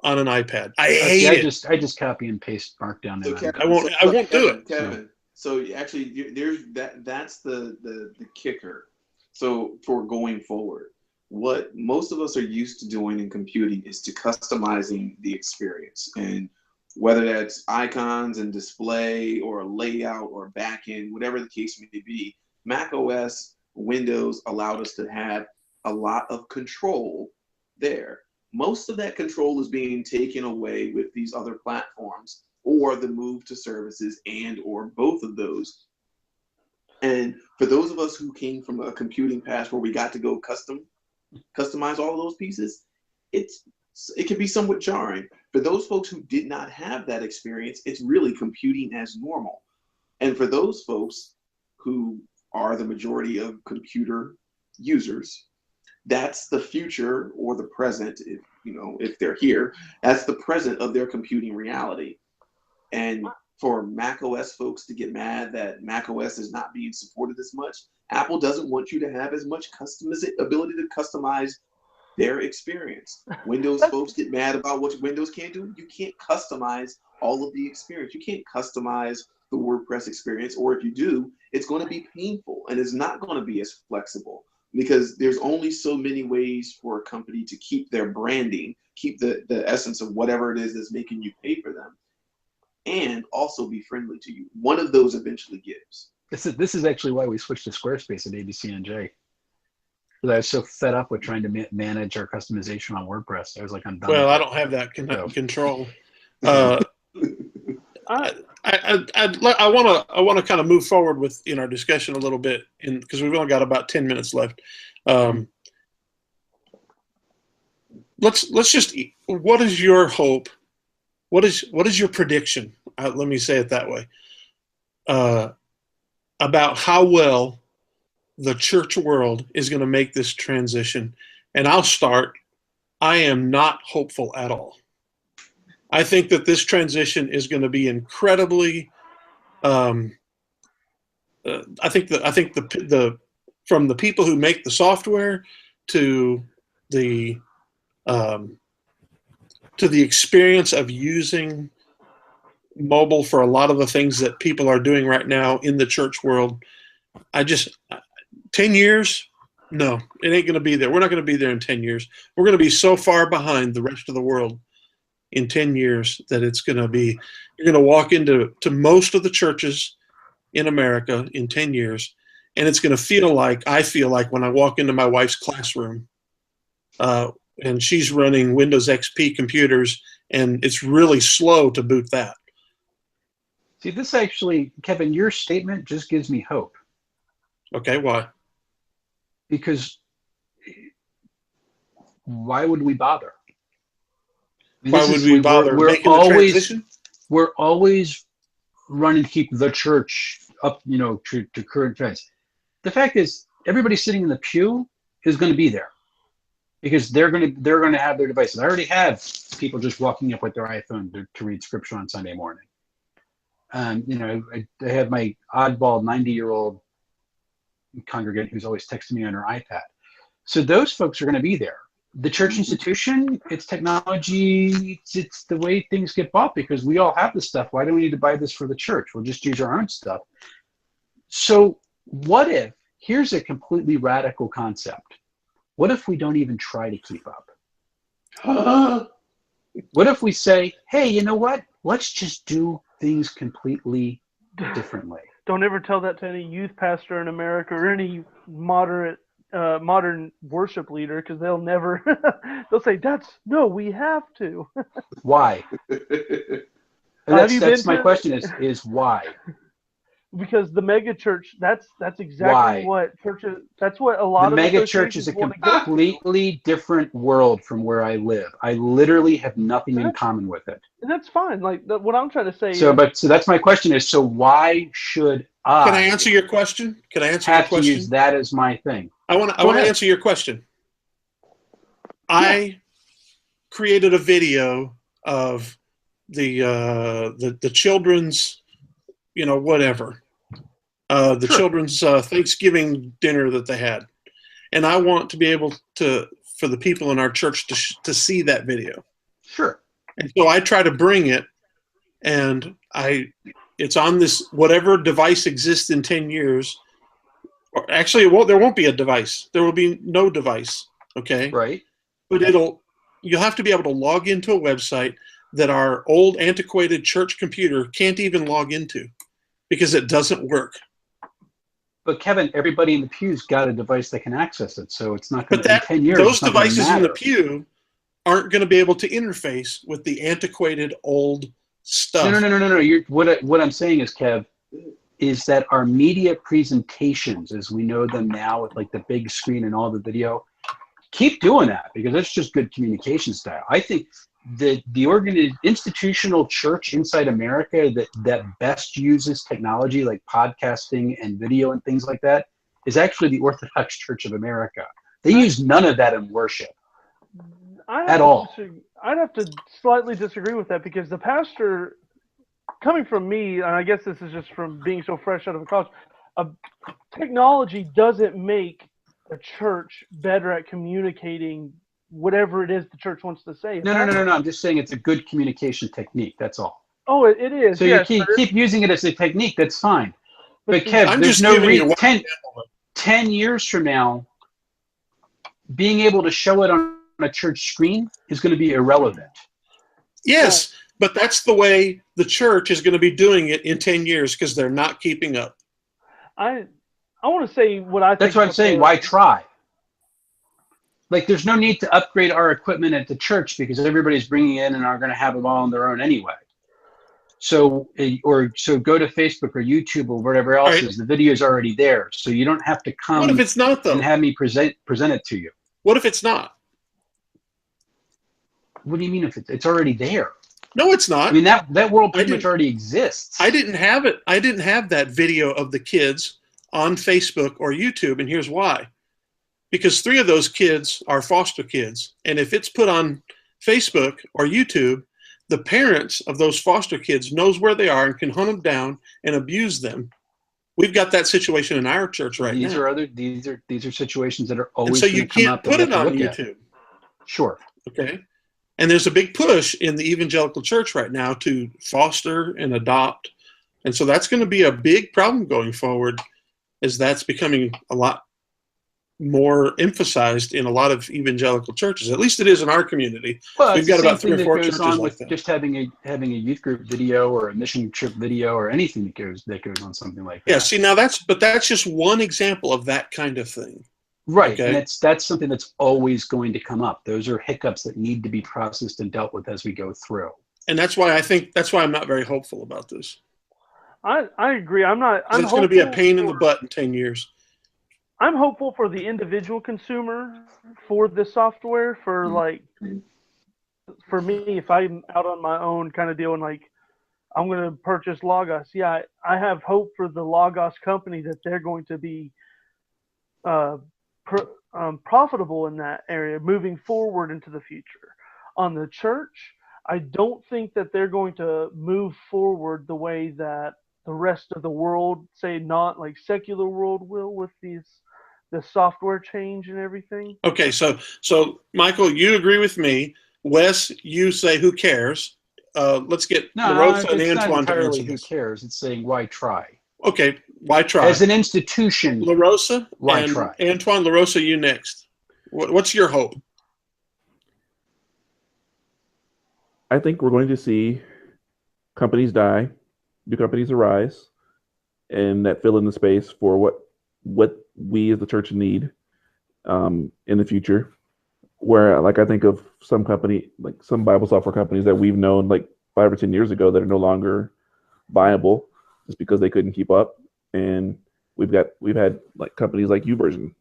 on an iPad. I hate it. I just copy and paste Markdown. So I won't do it. Kevin. So actually, there's that's the kicker. So for going forward, what most of us are used to doing in computing is to customizing the experience, and whether that's icons and display or layout or backend, whatever the case may be, macOS, Windows allowed us to have a lot of control there. Most of that control is being taken away with these other platforms, or the move to services, and or both of those. And for those of us who came from a computing past where we got to go customize all of those pieces, it can be somewhat jarring. For those folks who did not have that experience, it's really computing as normal. And for those folks who are the majority of computer users, that's the future, or the present, if they're here, that's the present of their computing reality. And for macOS folks to get mad that macOS is not being supported as much, Apple doesn't want you to have as much ability to customize their experience. Windows folks get mad about what Windows can't do. You can't customize all of the experience. You can't customize the WordPress experience, or if you do, it's going to be painful and it's not going to be as flexible, because there's only so many ways for a company to keep their branding, keep the essence of whatever it is that's making you pay for them. and also be friendly to you. One of those eventually gives. This is actually why we switched to Squarespace at ABCNJ. Because I was so fed up with trying to manage our customization on WordPress. I was like, I'm done. Well, I don't have that control. I want to kind of move forward with our discussion a little bit, because we've only got about 10 minutes left. Let's just. What is your hope? What is your prediction? Let me say it that way. About how well the church world is going to make this transition. And I'll start. I am not hopeful at all. I think that this transition is going to be incredibly. I think the from the people who make the software to the experience of using mobile for a lot of the things that people are doing right now in the church world. 10 years, no, it ain't going to be there. We're not going to be there in 10 years. We're going to be so far behind the rest of the world in 10 years that it's going to be, you're going to walk into most of the churches in America in 10 years, and it's going to feel like, I feel like when I walk into my wife's classroom, and she's running Windows XP computers, and it's really slow to boot that. See, this actually, Kevin, your statement just gives me hope. Okay, why? Because why would we bother? Why would we bother making the transition? We're always running to keep the church up, to current trends. The fact is, everybody sitting in the pew is going to be there because they're going to have their devices. I already have people just walking up with their iPhone to read scripture on Sunday morning. I have my oddball 90-year-old congregant who's always texting me on her iPad. So those folks are going to be there. The church institution, it's technology, it's the way things get bought because we all have this stuff. Why do we need to buy this for the church? We'll just use our own stuff. So what if, here's a completely radical concept. What if we don't even try to keep up? What if we say, hey, you know what? Let's just do things completely differently. Don't ever tell that to any youth pastor in America or any modern worship leader, because they'll never. They'll say, "No, we have to." Why? That's my question. Is why? Because the mega church. That's exactly what churches. That's what a lot of the mega church is a completely different world from where I live. I literally have nothing in common with it. And that's fine. Like what I'm trying to say. So that's my question is, so why should I? Can I answer your question? To use that as my thing. I want to answer your question. I created a video of the children's, whatever, children's Thanksgiving dinner that they had, and I want to be able for the people in our church to see that video. Sure. And so I try to bring it, and it's on this whatever device exists in 10 years. Actually, there won't be a device. There will be no device. Okay. Right. But you'll have to be able to log into a website that our old antiquated church computer can't even log into because it doesn't work. But Kevin, everybody in the pew's got a device that can access it, so it's not going to be 10 years. Those devices in the pew aren't going to be able to interface with the antiquated old stuff. No. What I'm saying is, Kev, is that our media presentations, as we know them now, with like the big screen and all the video, keep doing that because that's just good communication style. I think the institutional church inside America that best uses technology like podcasting and video and things like that is actually the Orthodox Church of America. They use none of that in worship at all. I'd have to slightly disagree with that because the pastor, coming from me, and I guess this is just from being so fresh out of college, technology doesn't make a church better at communicating whatever it is the church wants to say. No. I'm just saying it's a good communication technique. That's all. Oh, it is. So yes, you keep using it as a technique. That's fine. But Kev, I'm there's just no giving you 10 years from now, being able to show it on a church screen is going to be irrelevant. Yes, But that's the way the church is going to be doing it in 10 years because they're not keeping up. I want to say what I think. That's what I'm saying. Why try? Like, there's no need to upgrade our equipment at the church because everybody's bringing in and are going to have them all on their own anyway. So go to Facebook or YouTube or whatever else is. The video is already there, so you don't have to come. What if it's not, though? And have me present it to you. What if it's not? What do you mean if it's already there? No, it's not. I mean, that world pretty much already exists. I didn't have it. I didn't have that video of the kids on Facebook or YouTube, and here's why. Because 3 of those kids are foster kids, and if it's put on Facebook or YouTube, the parents of those foster kids knows where they are and can hunt them down and abuse them. We've got that situation in our church right now. These are situations that are always going to come up. So you can't put it on YouTube. Sure. Okay. And there's a big push in the evangelical church right now to foster and adopt. And so that's going to be a big problem going forward, as that's becoming a lot more emphasized in a lot of evangelical churches. At least it is in our community. Well, we've got about 3 or 4 churches like that. Just having a youth group video or a mission trip video or anything that goes on something like that. Yeah, see, now that's just one example of that kind of thing. Right, okay? And that's something that's always going to come up. Those are hiccups that need to be processed and dealt with as we go through. And that's why I'm not very hopeful about this. I agree. It's going to be a pain in the butt in 10 years. I'm hopeful for the individual consumer for the software. For me, if I'm out on my own kind of deal and like I'm going to purchase Logos, yeah, I have hope for the Logos company that they're going to be profitable in that area moving forward into the future. On the church, I don't think that they're going to move forward the way that the rest of the world, say not like secular world, will with the software change and everything. Okay, so Michael, you agree with me. Wes, you say who cares? Let's get LaRosa and Antoine to answer who this. Cares? It's saying why try? Okay, why try? As an institution, LaRosa, why try? Antoine, LaRosa, you next. What's your hope? I think we're going to see companies die, new companies arise, and that fill in the space for what we as the church need in the future. Where, like, I think of some company, like some Bible software companies that we've known like 5 or 10 years ago that are no longer viable just because they couldn't keep up. And we've had like companies like YouVersion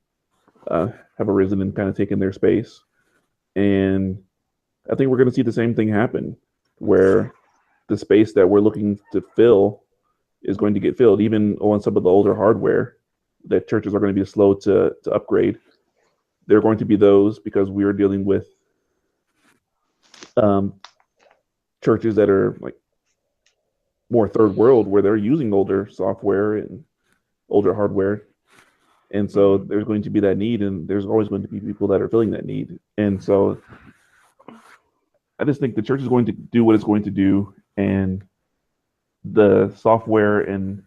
have arisen and kind of taken their space. And I think we're going to see the same thing happen, where the space that we're looking to fill is going to get filled, even on some of the older hardware that churches are going to be slow to upgrade. There are going to be those, because we are dealing with churches that are like more third world, where they're using older software and older hardware. And so there's going to be that need, and there's always going to be people that are filling that need. And so I just think the church is going to do what it's going to do, and the software and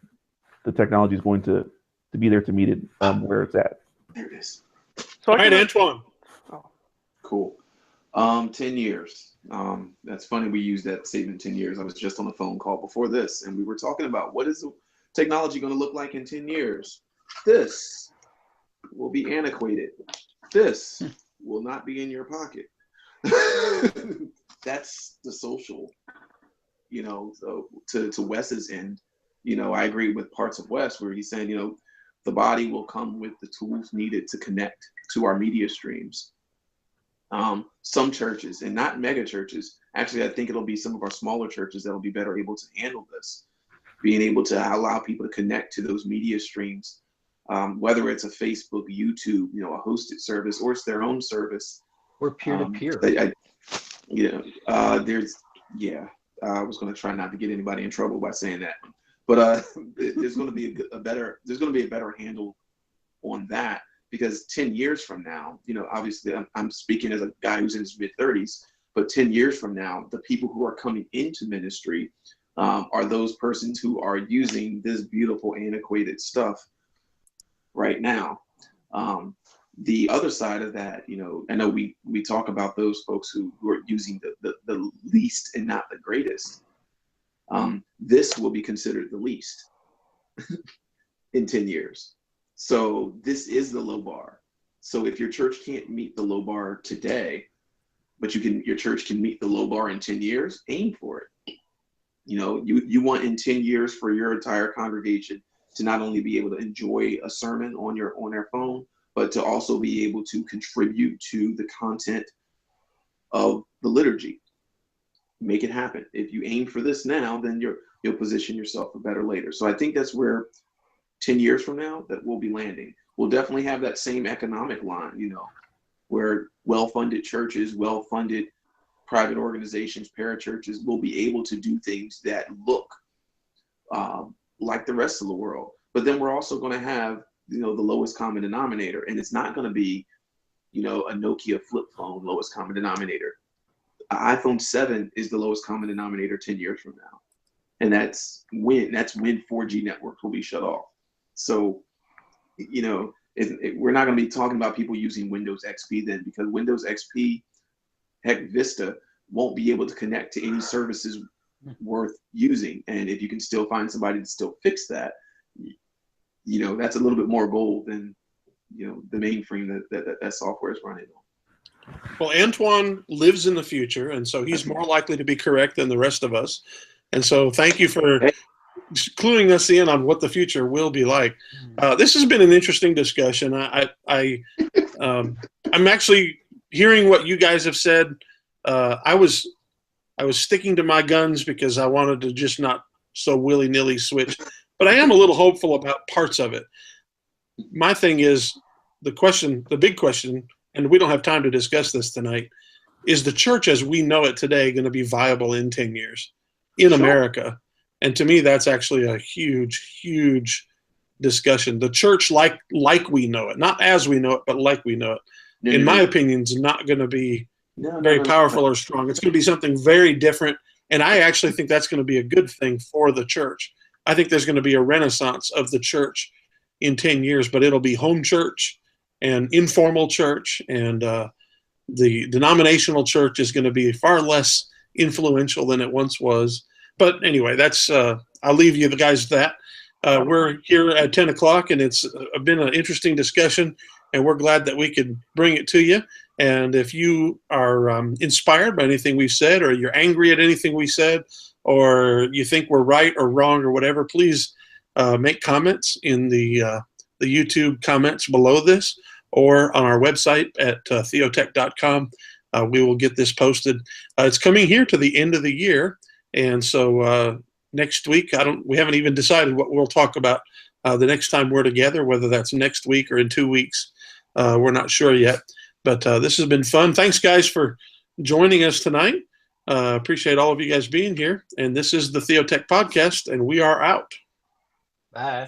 the technology is going to be there to meet it where it's at. There it is. So all right, Antoine. Oh. Cool. 10 years. That's funny we used that statement, 10 years. I was just on a phone call before this, and we were talking about what is the technology going to look like in 10 years. This will be antiquated. This will not be in your pocket. That's the social, so to Wes's end, I agree with parts of Wes where he's saying, the body will come with the tools needed to connect to our media streams. Some churches, and not mega churches, actually, I think it'll be some of our smaller churches that'll be better able to handle this, being able to allow people to connect to those media streams, whether it's a Facebook, YouTube, a hosted service, or it's their own service. Or peer-to-peer. I was going to try not to get anybody in trouble by saying that, but there's going to be a better handle on that, because 10 years from now, obviously I'm speaking as a guy who's in his mid-30s, but 10 years from now, the people who are coming into ministry are those persons who are using this beautiful antiquated stuff right now. The other side of that, I know we talk about those folks who are using the least and not the greatest. This will be considered the least in 10 years. So this is the low bar. So if your church can't meet the low bar today, but your church can meet the low bar in 10 years, aim for it. You want in 10 years for your entire congregation to not only be able to enjoy a sermon on their phone, but to also be able to contribute to the content of the liturgy. Make it happen. If you aim for this now, then you'll position yourself for better later. So I think that's where 10 years from now that we'll be landing. We'll definitely have that same economic line, where well-funded churches, well-funded private organizations, parachurches will be able to do things that look like the rest of the world. But then we're also going to have the lowest common denominator, and it's not going to be a Nokia flip phone lowest common denominator. iPhone 7 is the lowest common denominator 10 years from now, and that's when 4G networks will be shut off. So we're not going to be talking about people using Windows XP then, because Windows XP, heck, Vista won't be able to connect to any services worth using. And if you can still find somebody to still fix that, that's a little bit more gold than the mainframe that software is running on. Well, Antoine lives in the future, and so he's more likely to be correct than the rest of us. And so thank you for cluing us in on what the future will be like. This has been an interesting discussion. I'm actually hearing what you guys have said. I was sticking to my guns because I wanted to just not so willy-nilly switch. But I am a little hopeful about parts of it. My thing is the big question, and we don't have time to discuss this tonight, is the church as we know it today going to be viable in 10 years in America? And to me, that's actually a huge, huge discussion. The church like we know it, not as we know it, but like we know it, in my opinion, is not going to be very powerful or strong. It's going to be something very different. And I actually think that's going to be a good thing for the church. I think there's going to be a renaissance of the church in 10 years, but it'll be home church and informal church, and the denominational church is going to be far less influential than it once was. But anyway, that's I'll leave you the guys with that. We're here at 10 o'clock, and it's been an interesting discussion, and we're glad that we could bring it to you. And if you are inspired by anything we've said, or you're angry at anything we said, or you think we're right or wrong or whatever, please make comments in the YouTube comments below this, or on our website at theotek.com. We will get this posted. It's coming here to the end of the year, and so next week, we haven't even decided what we'll talk about the next time we're together, whether that's next week or in 2 weeks. We're not sure yet, but this has been fun. Thanks, guys, for joining us tonight. Appreciate all of you guys being here. And this is the Theotek Podcast, and we are out. Bye.